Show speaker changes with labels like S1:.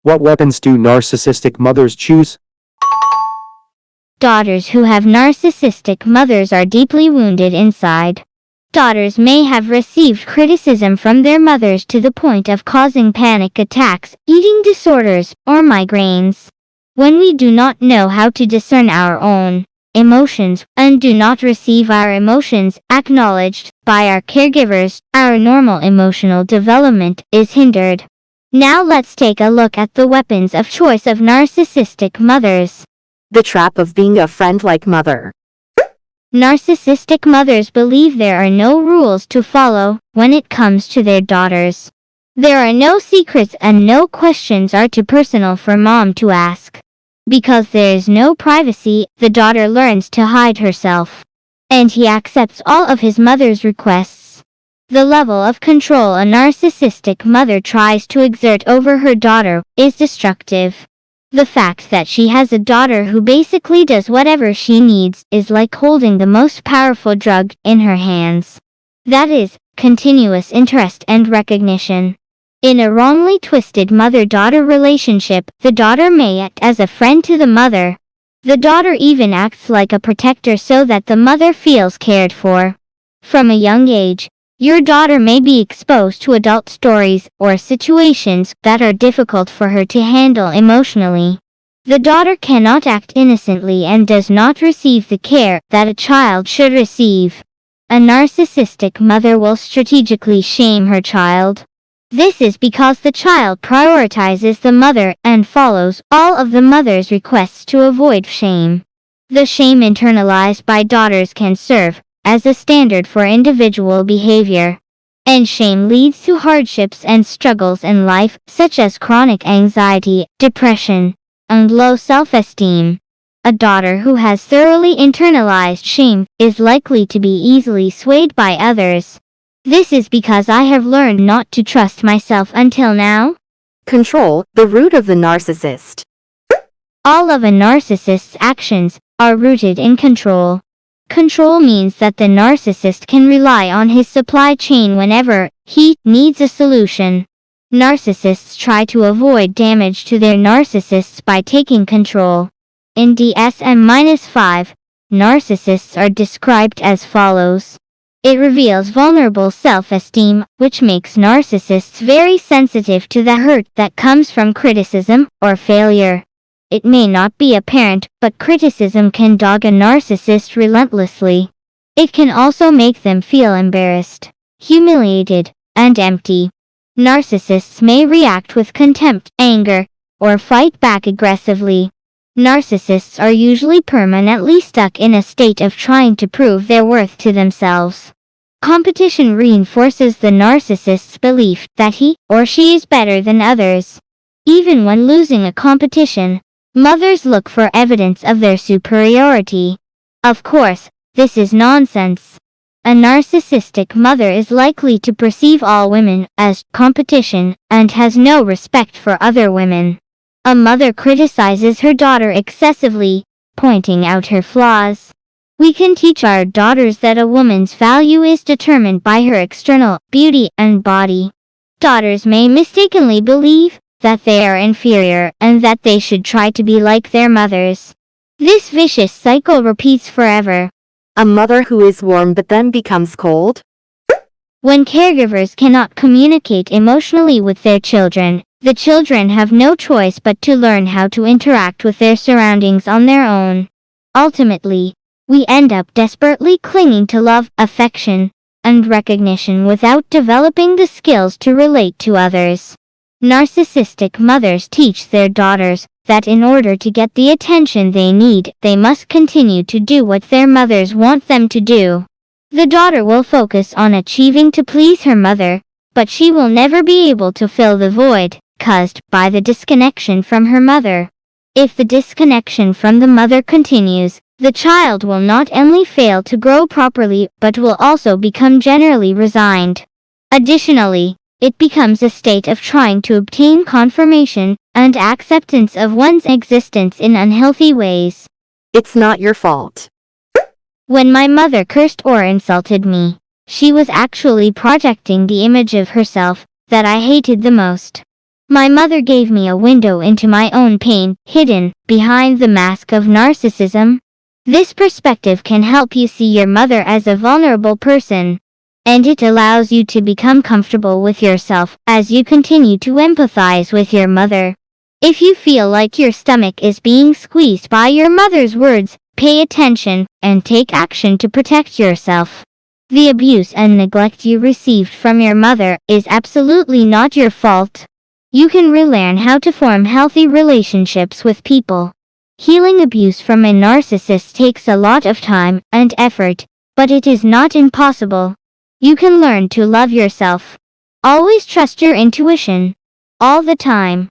S1: What weapons do narcissistic mothers choose?
S2: Daughters who have narcissistic mothers are deeply wounded inside. Daughters may have received criticism from their mothers to the point of causing panic attacks, eating disorders, or migraines. When we do not know how to discern our own emotions and do not receive our emotions acknowledged by our caregivers, our normal emotional development is hindered. Now let's take a look at the weapons of choice of narcissistic mothers.
S3: The trap of being a friend-like mother.
S2: Narcissistic mothers believe there are no rules to follow when it comes to their daughters. There are no secrets and no questions are too personal for mom to ask. Because there is no privacy, the daughter learns to hide herself. And he accepts all of his mother's requests. The level of control a narcissistic mother tries to exert over her daughter is destructive. The fact that she has a daughter who basically does whatever she needs is like holding the most powerful drug in her hands. That is, continuous interest and recognition. In a wrongly twisted mother-daughter relationship, the daughter may act as a friend to the mother. The daughter even acts like a protector so that the mother feels cared for. From a young age, your daughter may be exposed to adult stories or situations that are difficult for her to handle emotionally. The daughter cannot act innocently and does not receive the care that a child should receive. A narcissistic mother will strategically shame her child. This is because the child prioritizes the mother and follows all of the mother's requests to avoid shame. The shame internalized by daughters can serve as a standard for individual behavior. And shame leads to hardships and struggles in life, such as chronic anxiety, depression, and low self-esteem. A daughter who has thoroughly internalized shame is likely to be easily swayed by others. This is because I have learned not to trust myself until now.
S3: Control, the root of the narcissist.
S2: All of a narcissist's actions are rooted in control. Control means that the narcissist can rely on his supply chain whenever he needs a solution. Narcissists try to avoid damage to their narcissists by taking control. In DSM-5, narcissists are described as follows. It reveals vulnerable self-esteem, which makes narcissists very sensitive to the hurt that comes from criticism or failure. It may not be apparent, but criticism can dog a narcissist relentlessly. It can also make them feel embarrassed, humiliated, and empty. Narcissists may react with contempt, anger, or fight back aggressively. Narcissists are usually permanently stuck in a state of trying to prove their worth to themselves. Competition reinforces the narcissist's belief that he or she is better than others. Even when losing a competition, mothers look for evidence of their superiority. Of course, this is nonsense. A narcissistic mother is likely to perceive all women as competition and has no respect for other women. A mother criticizes her daughter excessively, pointing out her flaws. We can teach our daughters that a woman's value is determined by her external beauty and body. Daughters may mistakenly believe that they are inferior and that they should try to be like their mothers. This vicious cycle repeats forever.
S3: A mother who is warm but then becomes cold.
S2: When caregivers cannot communicate emotionally with their children, the children have no choice but to learn how to interact with their surroundings on their own. Ultimately, we end up desperately clinging to love, affection, and recognition without developing the skills to relate to others. Narcissistic mothers teach their daughters that in order to get the attention they need, they must continue to do what their mothers want them to do. The daughter will focus on achieving to please her mother, but she will never be able to fill the void caused by the disconnection from her mother. If the disconnection from the mother continues, the child will not only fail to grow properly but will also become generally resigned. Additionally, it becomes a state of trying to obtain confirmation and acceptance of one's existence in unhealthy ways.
S3: It's not your fault.
S2: When my mother cursed or insulted me, she was actually projecting the image of herself that I hated the most. My mother gave me a window into my own pain, hidden behind the mask of narcissism. This perspective can help you see your mother as a vulnerable person, and it allows you to become comfortable with yourself as you continue to empathize with your mother. If you feel like your stomach is being squeezed by your mother's words, pay attention and take action to protect yourself. The abuse and neglect you received from your mother is absolutely not your fault. You can relearn how to form healthy relationships with people. Healing abuse from a narcissist takes a lot of time and effort, but it is not impossible. You can learn to love yourself. Always trust your intuition. All the time.